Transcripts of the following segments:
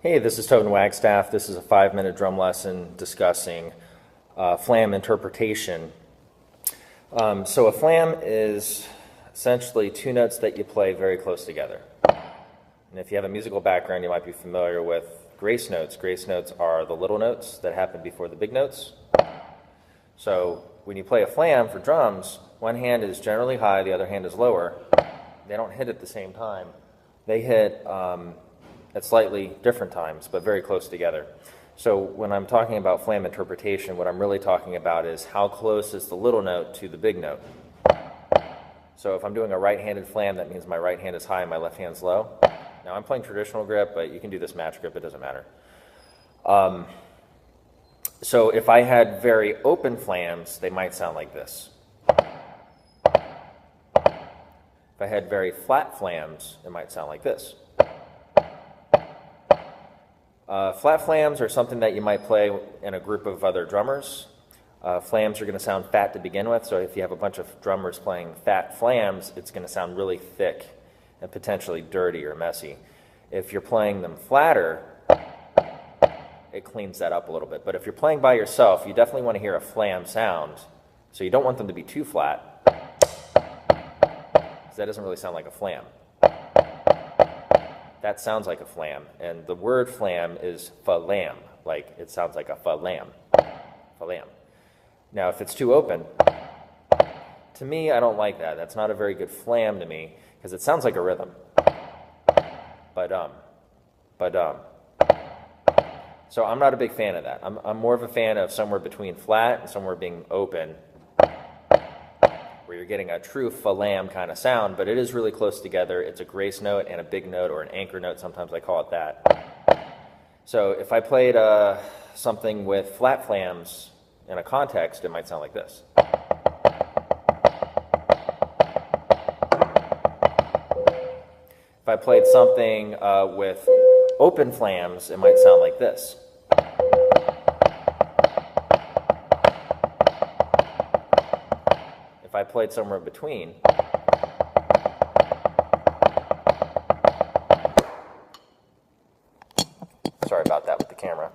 Hey, this is Tobin Wagstaff. This is a 5-minute drum lesson discussing flam interpretation. So a flam is essentially two notes that you play very close together. And if you have a musical background, you might be familiar with grace notes. Grace notes are the little notes that happen before the big notes. So when you play a flam for drums, one hand is generally high, the other hand is lower. They don't hit at the same time. They hit at slightly different times, but very close together. So when I'm talking about flam interpretation, what I'm really talking about is how close is the little note to the big note. So if I'm doing a right-handed flam, that means my right hand is high and my left hand's low. Now I'm playing traditional grip, but you can do this match grip, it doesn't matter. So if I had very open flams, they might sound like this. If I had very flat flams, it might sound like this. Flat flams are something that you might play in a group of other drummers. Flams are going to sound fat to begin with, so if you have a bunch of drummers playing fat flams, it's going to sound really thick and potentially dirty or messy. If you're playing them flatter, it cleans that up a little bit. But if you're playing by yourself, you definitely want to hear a flam sound, so you don't want them to be too flat, because that doesn't really sound like a flam. That sounds like a flam, and the word flam is fa-lam, like it sounds like a fa-lam, fa-lam. Now if it's too open, to me I don't like that. That's not a very good flam to me, because it sounds like a rhythm. Ba-dum, ba-dum. So I'm not a big fan of that. I'm more of a fan of somewhere between flat and somewhere being open, where you're getting a true fa-lam kind of sound, but it is really close together. It's a grace note and a big note, or an anchor note, sometimes I call it that. So if I played something with flat flams in a context, it might sound like this. If I played something with open flams, it might sound like this. If I played somewhere in between, sorry about that with the camera.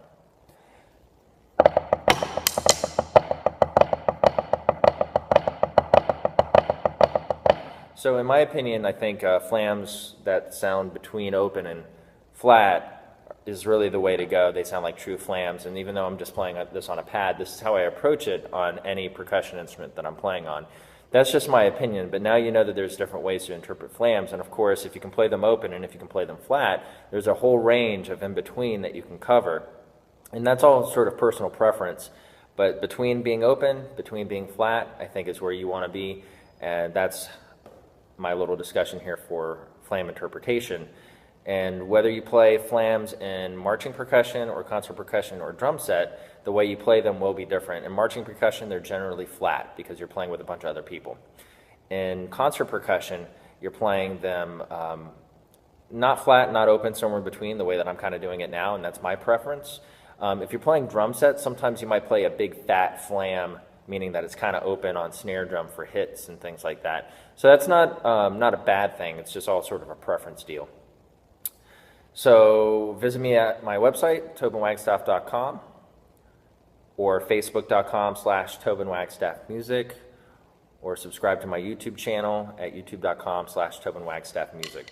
So in my opinion, I think flams that sound between open and flat is really the way to go. They sound like true flams, and even though I'm just playing this on a pad, this is how I approach it on any percussion instrument that I'm playing on. That's just my opinion, but now you know that there's different ways to interpret flams, and of course if you can play them open and if you can play them flat, there's a whole range of in between that you can cover, and that's all sort of personal preference. But between being open, between being flat, I think is where you want to be, and that's my little discussion here for flam interpretation. And whether you play flams in marching percussion or concert percussion or drum set, the way you play them will be different. In marching percussion, they're generally flat because you're playing with a bunch of other people. In concert percussion, you're playing them not flat, not open, somewhere in between, the way that I'm kind of doing it now, and that's my preference. If you're playing drum sets, sometimes you might play a big fat flam, meaning that it's kind of open on snare drum for hits and things like that. So that's not a bad thing. It's just all sort of a preference deal. So visit me at my website, tobinwagstaff.com, or facebook.com/tobinwagstaffmusic, or subscribe to my YouTube channel at youtube.com/tobinwagstaffmusic.